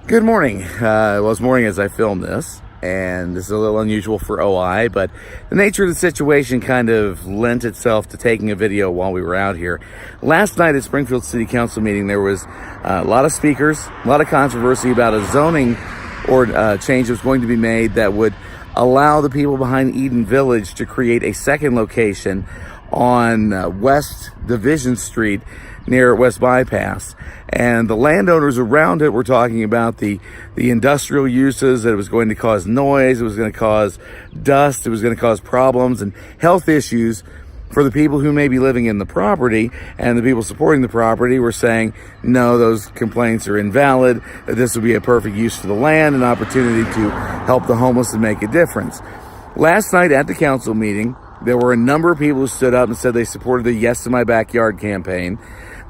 Good morning. Well, it's morning as I film this, and this is a little unusual for OI, but the nature of the situation kind of lent itself to taking a video while we were out here. Last night at Springfield City Council meeting, there was a lot of speakers, a lot of controversy about a zoning or change that was going to be made that would allow the people behind Eden Village to create a second location on West Division Street near West Bypass. And the landowners around it were talking about the industrial uses, that it was going to cause noise, it was going to cause dust, it was going to cause problems and health issues for the people who may be living in the property. And the people supporting the property were saying, no, those complaints are invalid, that this would be a perfect use for the land, an opportunity to help the homeless and make a difference. Last night at the council meeting, there were a number of people who stood up and said they supported the Yes to My Backyard campaign,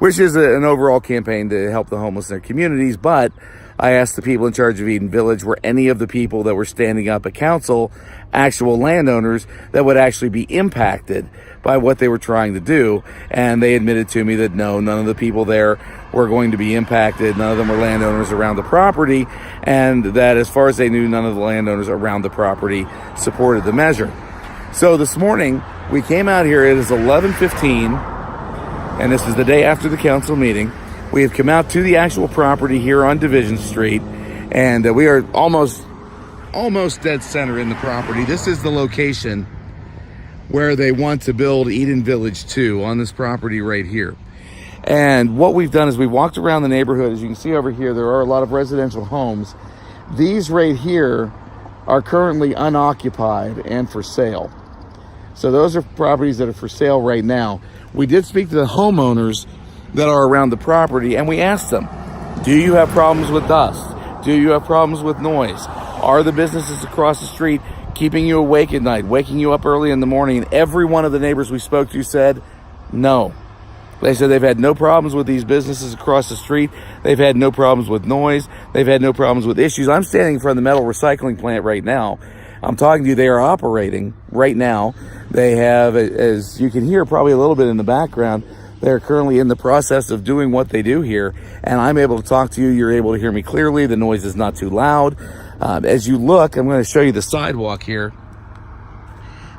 which is an overall campaign to help the homeless in their communities. But I asked the people in charge of Eden Village, were any of the people that were standing up at council actual landowners that would actually be impacted by what they were trying to do? And they admitted to me that no, none of the people there were going to be impacted. None of them were landowners around the property, and that as far as they knew, none of the landowners around the property supported the measure. So this morning, we came out here, it is 11:15, and this is the day after the council meeting. We have come out to the actual property here on Division Street, and we are almost dead center in the property. This is the location where they want to build Eden Village 2 on this property right here. And what we've done is we walked around the neighborhood. As you can see over here, there are a lot of residential homes. These right here are currently unoccupied and for sale. So those are properties that are for sale right now. We did speak to the homeowners that are around the property, and we asked them, do you have problems with dust? Do you have problems with noise? Are the businesses across the street keeping you awake at night, waking you up early in the morning? And every one of the neighbors we spoke to said no. They said they've had no problems with these businesses across the street. They've had no problems with noise. They've had no problems with issues. I'm standing in front of the metal recycling plant right now. I'm talking to you. They are operating right now. They have, as you can hear probably a little bit in the background, they're currently in the process of doing what they do here. And I'm able to talk to you. You're able to hear me clearly. The noise is not too loud. As you look, I'm going to show you the sidewalk here.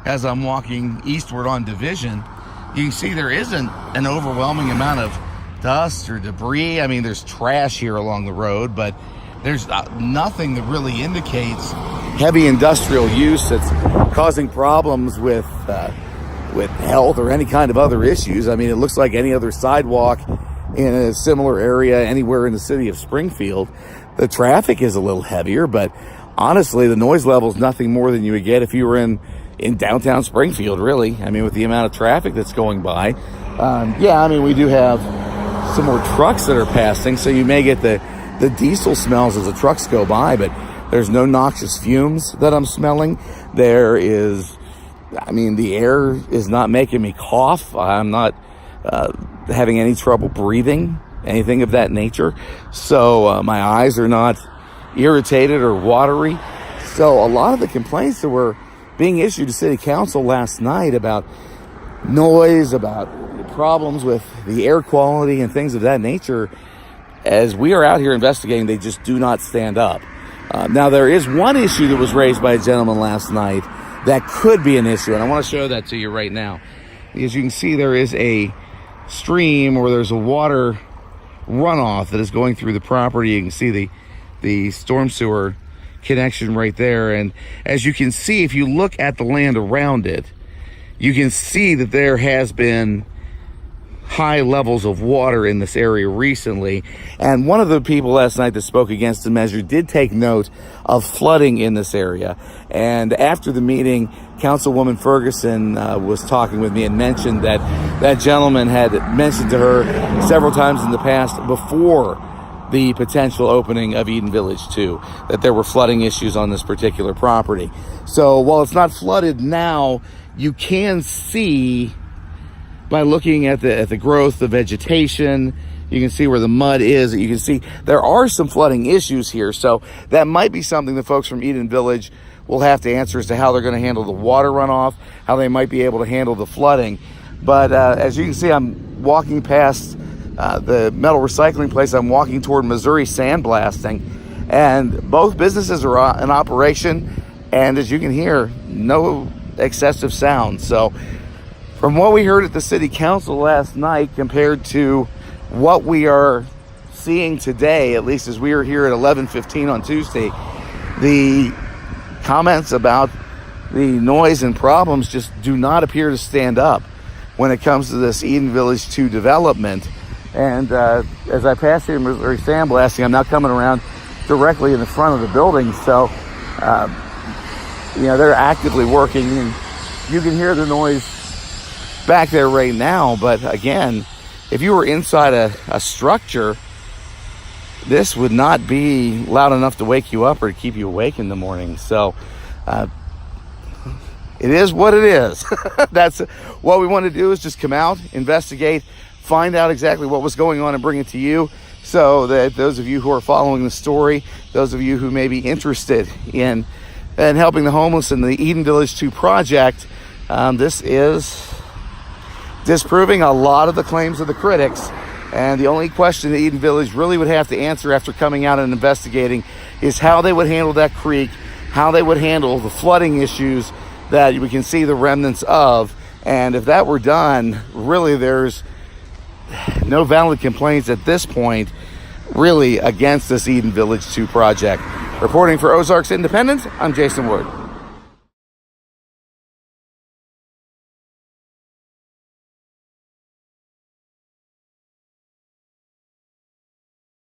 As I'm walking eastward on Division, you can see there isn't an overwhelming amount of dust or debris. I mean, there's trash here along the road, but there's nothing that really indicates heavy industrial use that's causing problems with health or any kind of other issues. I mean, it looks like any other sidewalk in a similar area anywhere in the city of Springfield. The traffic is a little heavier, but honestly, the noise level is nothing more than you would get if you were in downtown Springfield, really. I mean, with the amount of traffic that's going by. Yeah, I mean, we do have some more trucks that are passing, so you may get the diesel smells as the trucks go by, but there's no noxious fumes that I'm smelling. There is, I mean, the air is not making me cough. I'm not having any trouble breathing, anything of that nature. So my eyes are not irritated or watery. So a lot of the complaints that were being issued to City Council last night about noise, about problems with the air quality and things of that nature, as we are out here investigating, they just do not stand up. Now, there is one issue that was raised by a gentleman last night that could be an issue, and I want to show that to you right now. As you can see, there is a stream, or there's a water runoff that is going through the property. You can see the storm sewer connection right there, and as you can see, if you look at the land around it, you can see that there has been high levels of water in this area recently. And one of the people last night that spoke against the measure did take note of flooding in this area. And after the meeting, Councilwoman Ferguson was talking with me and mentioned that that gentleman had mentioned to her several times in the past, before the potential opening of Eden Village 2, that there were flooding issues on this particular property. So while it's not flooded now, you can see by looking at the growth, the vegetation, you can see where the mud is. You can see there are some flooding issues here. So that might be something the folks from Eden Village will have to answer as to how they're going to handle the water runoff, how they might be able to handle the flooding. But as you can see, I'm walking past the metal recycling place. I'm walking toward Missouri Sandblasting. And both businesses are in operation, and as you can hear, no excessive sound. So from what we heard at the city council last night compared to what we are seeing today, at least as we were here at 11:15 on Tuesday, the comments about the noise and problems just do not appear to stand up when it comes to this Eden Village 2 development. And as I pass here Missouri Sandblasting, I'm now coming around directly in the front of the building. So, they're actively working, and you can hear the noise back there right now. But again, if you were inside a structure, this would not be loud enough to wake you up or to keep you awake in the morning. So it is what it is. That's what we want to do, is just come out, investigate, find out exactly what was going on and bring it to you, so that those of you who are following the story, those of you who may be interested in helping the homeless in the Eden Village 2 project, this is disproving a lot of the claims of the critics. And the only question that Eden Village really would have to answer after coming out and investigating is how they would handle that creek, how they would handle the flooding issues that we can see the remnants of. And if that were done, really there's no valid complaints at this point really against this Eden Village 2 project. Reporting for Ozarks Independent, I'm Jason Wood.